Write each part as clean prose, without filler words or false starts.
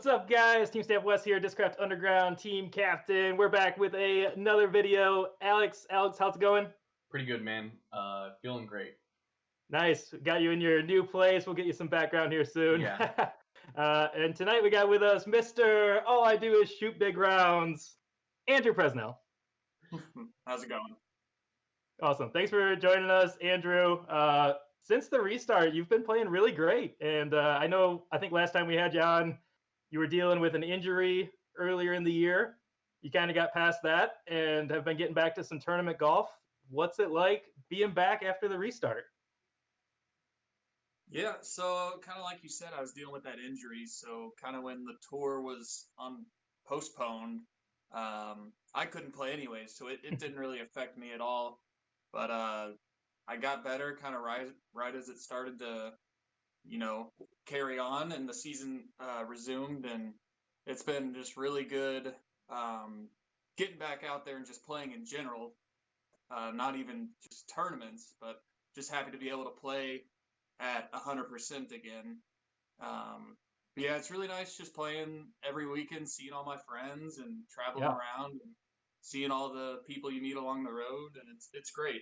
What's up, guys? Team Staff West here, Discraft Underground team captain. We're back with another video. Alex, how's it going? Pretty good, man. Feeling great. Nice. Got you in your new place. We'll get you some background here soon. Yeah. And tonight we got with us Mr. All I Do Is Shoot Big Rounds, Andrew Presnell. How's it going? Awesome. Thanks for joining us, Andrew. Since the restart, you've been playing really great. And I think last time we had you on, you were dealing with an injury earlier in the year. You kind of got past that and have been getting back to some tournament golf. What's it like being back after the restart? Yeah, so kind of like you said, I was dealing with that injury. So kind of when the tour was postponed, I couldn't play anyways. So it didn't really affect me at all. But I got better kind of right as it started to, carry on and the season resumed. And it's been just really good getting back out there and just playing in general. Not even just tournaments, but just happy to be able to play at 100% again. Yeah, it's really nice just playing every weekend, seeing all my friends and traveling around and seeing all the people you meet along the road, and it's great.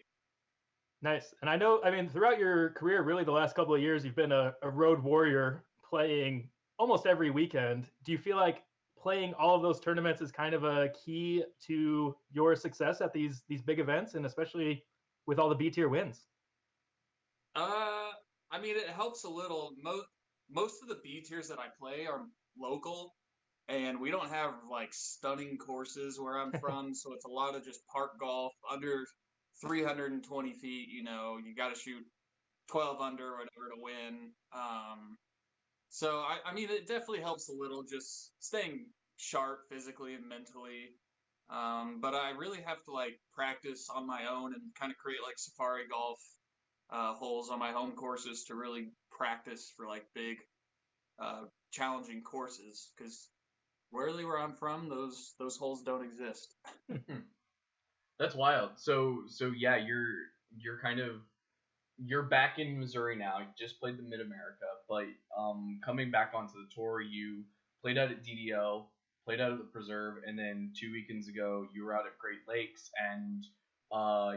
Nice. And I know, throughout your career, really the last couple of years, you've been a road warrior playing almost every weekend. Do you feel like playing all of those tournaments is kind of a key to your success at these big events, and especially with all the B-tier wins? It helps a little. Most of the B tiers that I play are local, and we don't have like stunning courses where I'm from, so it's a lot of just park golf under 320 feet. You got to shoot 12 under or whatever to win. So it definitely helps a little just staying sharp physically and mentally. But I really have to like practice on my own and kind of create like safari golf holes on my home courses to really practice for like big, challenging courses. Because rarely where I'm from, those holes don't exist. That's wild. So yeah, you're back in Missouri now. You just played the Mid America, but coming back onto the tour, you played out at DDO, played out at the Preserve, and then 2 weekends ago you were out at Great Lakes, and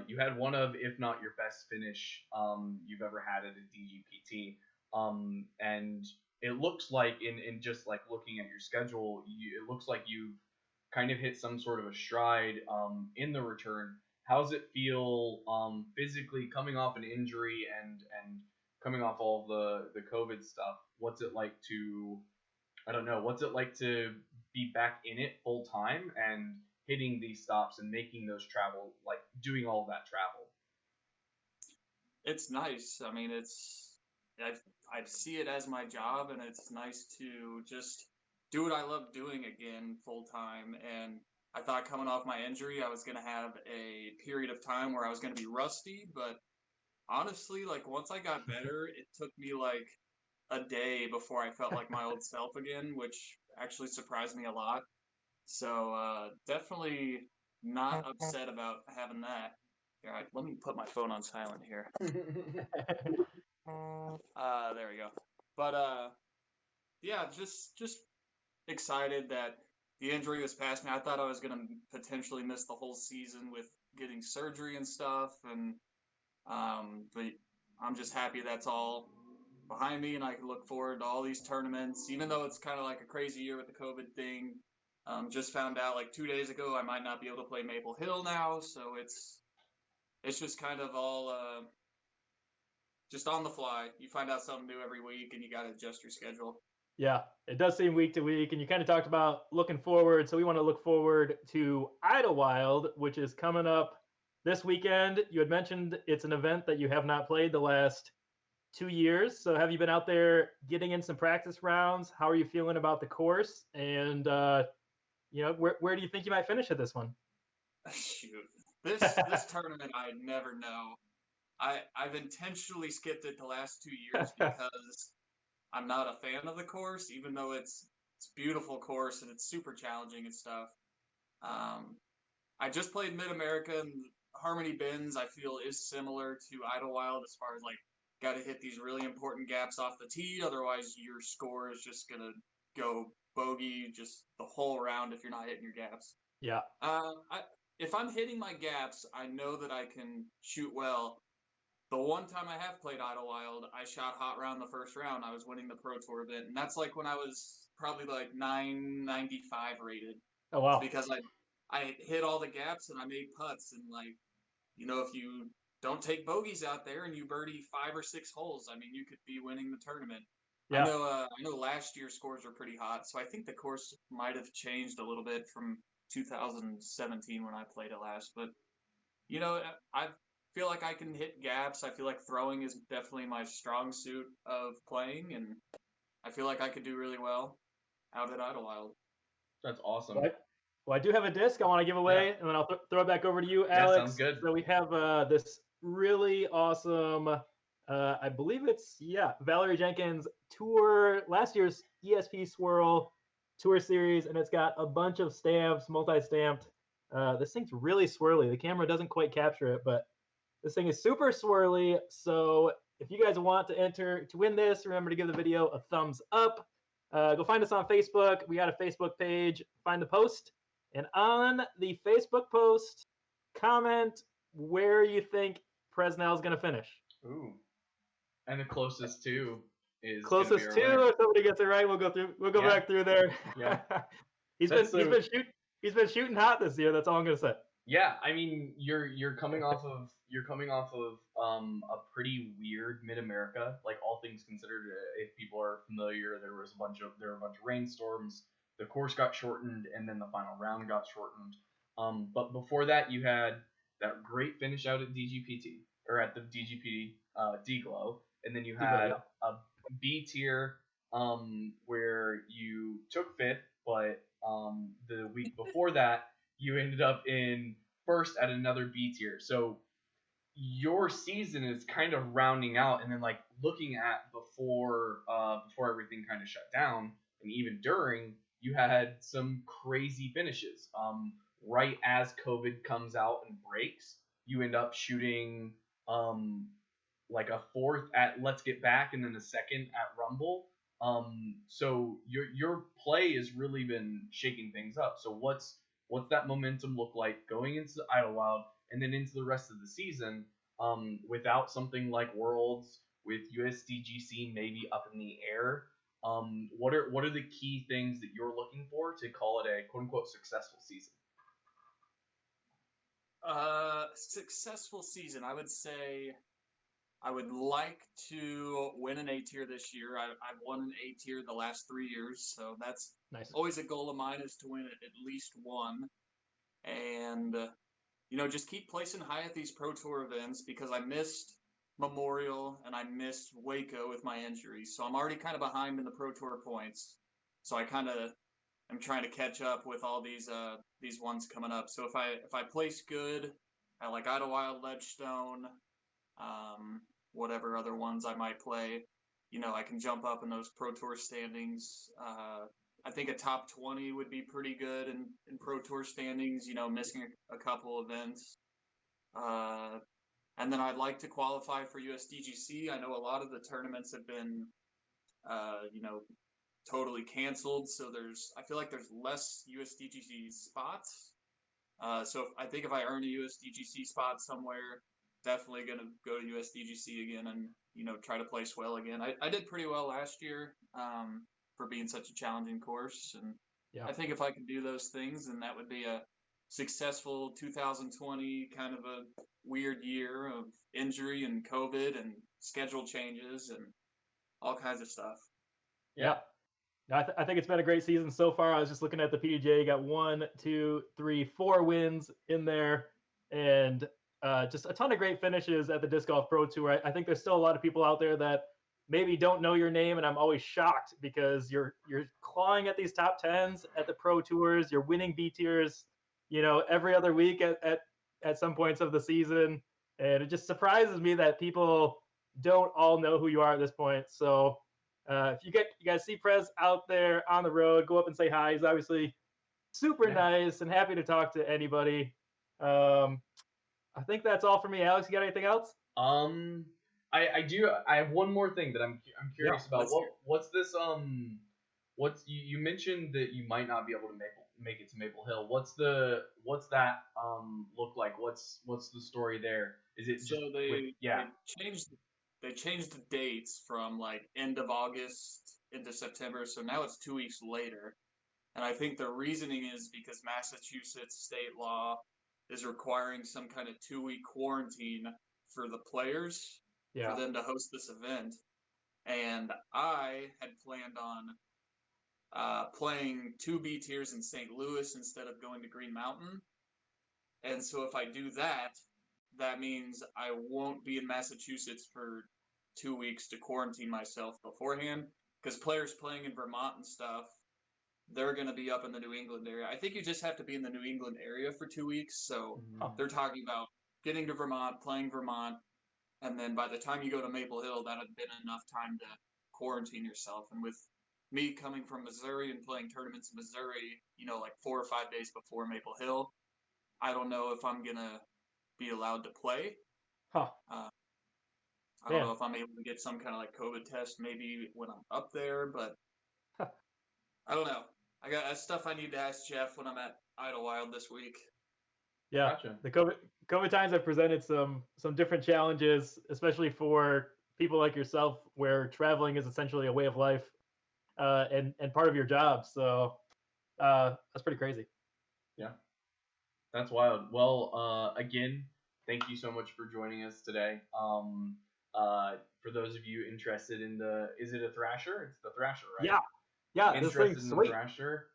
you had one of, if not your best finish you've ever had at a DGPT. And it looks like, in just like looking at your schedule, it looks like you've kind of hit some sort of a stride in the return. How does it feel physically coming off an injury and coming off all the COVID stuff? What's it like to, what's it like to be back in it full time and hitting these stops and making those travel, like doing all that travel? It's nice. I see it as my job, and it's nice to just do what I love doing again full time. And I thought coming off my injury, I was going to have a period of time where I was going to be rusty. But honestly, like once I got better, it took me like a day before I felt like my old self again, which actually surprised me a lot. So definitely not upset about having that. Here, let me put my phone on silent here. There we go. But yeah, just excited that the injury was past me. I thought I was gonna potentially miss the whole season with getting surgery and stuff, and but I'm just happy that's all behind me, and I can look forward to all these tournaments. Even though it's kind of like a crazy year with the COVID thing. Just found out like 2 days ago I might not be able to play Maple Hill now, so it's just kind of all just on the fly. You find out something new every week, and you got to adjust your schedule. Yeah, it does seem week to week, and you kind of talked about looking forward. So we want to look forward to Idlewild, which is coming up this weekend. You had mentioned it's an event that you have not played the last 2 years. So have you been out there getting in some practice rounds? How are you feeling about the course? And where do you think you might finish at this one? Shoot, this tournament I never know. I've intentionally skipped it the last 2 years because I'm not a fan of the course, even though it's a beautiful course and it's super challenging and stuff. I just played Mid America, and Harmony Bends I feel is similar to Idlewild as far as like got to hit these really important gaps off the tee, otherwise your score is just gonna go bogey just the whole round if you're not hitting your gaps. Yeah. If I'm hitting my gaps, I know that I can shoot well. The one time I have played Idlewild, I shot hot round the first round. I was winning the Pro Tour event, and that's like when I was probably like 995 rated. Oh wow. It's because I hit all the gaps and I made putts, and like, you know, if you don't take bogeys out there and you birdie 5 or 6 holes, I mean, you could be winning the tournament. Yeah. I know last year's scores were pretty hot, so I think the course might have changed a little bit from 2017 when I played it last. But you know, I feel like I can hit gaps. I feel like throwing is definitely my strong suit of playing, and I feel like I could do really well out at Idlewild. That's awesome. Well, I do have a disc I want to give away, and then I'll throw it back over to you, Alex. Sounds good. So we have this really awesome, I believe it's, Valerie Jenkins Tour, last year's ESP Swirl Tour Series, and it's got a bunch of stamps, multi-stamped. This thing's really swirly. The camera doesn't quite capture it, but this thing is super swirly. So if you guys want to enter to win this, remember to give the video a thumbs up. Go find us on Facebook. We got a Facebook page. Find the post. And on the Facebook post, comment where you think Presnell is going to finish. Ooh. And the closest to is closest to. If somebody gets it right, we'll go through. We'll go back through there. Yeah. He's been shooting hot this year. That's all I'm going to say. Yeah, I mean, you're coming off of a pretty weird Mid-America, like all things considered. If people are familiar, there were a bunch of rainstorms. The course got shortened, and then the final round got shortened. But before that, you had that great finish out at DGPT or at the DGP D-Glow, and then you had a B tier where you took fifth, but the week before that, you ended up in first at another B tier. So your season is kind of rounding out, and then like looking at before everything kind of shut down, and even during, you had some crazy finishes. Right as COVID comes out and breaks, you end up shooting like a fourth at Let's Get Back, and then a second at Rumble. So your play has really been shaking things up. So what's that momentum look like going into Idlewild and then into the rest of the season, without something like Worlds, with USDGC maybe up in the air? What are the key things that you're looking for to call it a quote unquote successful season? Successful season, I would say I would like to win an A tier this year. I've won an A tier the last 3 years, so that's nice. Always a goal of mine, is to win at least one. And you know, just keep placing high at these Pro Tour events, because I missed Memorial and I missed Waco with my injury, so I'm already kind of behind in the Pro Tour points. So I kind of am trying to catch up with all these ones coming up. So if I place good at like Idlewild, Ledgestone, whatever other ones I might play, you know, I can jump up in those Pro Tour standings. I think a top 20 would be pretty good in Pro Tour standings, you know, missing a couple events. And then I'd like to qualify for USDGC. I know a lot of the tournaments have been, you know, totally canceled. So I feel like there's less USDGC spots. So I think if I earn a USDGC spot somewhere, definitely going to go to USDGC again and, you know, try to place well again. I did pretty well last year for being such a challenging course. And I think if I could do those things, then that would be a successful 2020, kind of a weird year of injury and COVID and schedule changes and all kinds of stuff. Yeah. I think it's been a great season so far. I was just looking at the PDJ. You got 1, 2, 3, 4 wins in there, and just a ton of great finishes at the Disc Golf Pro Tour. I think there's still a lot of people out there that maybe don't know your name, and I'm always shocked because you're clawing at these top 10s at the Pro Tours. You're winning B tiers, you know, every other week at some points of the season, and it just surprises me that people don't all know who you are at this point. So if you guys see Prez out there on the road, go up and say hi. He's obviously super nice and happy to talk to anybody. I think that's all for me. Alex, you got anything else? I do. I have one more thing that I'm curious about. What's this you mentioned that you might not be able to make it to Maple Hill. What's that look like? What's the story there? Is it So just they changed the dates from like end of August into September, so now it's 2 weeks later. And I think the reasoning is because Massachusetts state law is requiring some kind of 2 week quarantine for the players for Yeah. them to host this event. And I had planned on playing 2B tiers in St. Louis instead of going to Green Mountain. And so if I do that, that means I won't be in Massachusetts for 2 weeks to quarantine myself beforehand. Because players playing in Vermont and stuff, they're going to be up in the New England area. I think you just have to be in the New England area for 2 weeks. So they're talking about getting to Vermont, playing Vermont, and then by the time you go to Maple Hill, that had been enough time to quarantine yourself. And with me coming from Missouri and playing tournaments in Missouri, like 4 or 5 days before Maple Hill, I don't know if I'm going to be allowed to play. Huh. I don't know if I'm able to get some kind of like COVID test maybe when I'm up there, but I don't know. I got stuff I need to ask Jeff when I'm at Idlewild this week. Yeah, Gotcha. the COVID times have presented some different challenges, especially for people like yourself, where traveling is essentially a way of life, and part of your job. So that's pretty crazy. Yeah, that's wild. Well, again, thank you so much for joining us today. For those of you interested in is it a Thrasher? It's the Thrasher, right? Yeah. Interested This in thing's the sweet. Thrasher?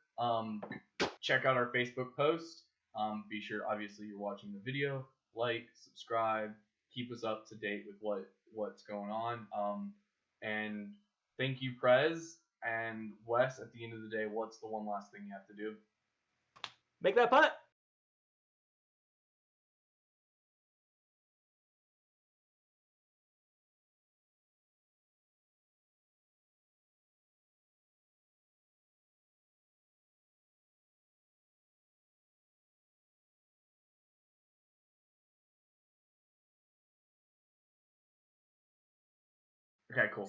Check out our Facebook post. Be sure, obviously, you're watching the video. Like, subscribe, keep us up to date with what's going on. And thank you, Prez and Wes. At the end of the day, what's the one last thing you have to do? Make that putt. Okay, cool.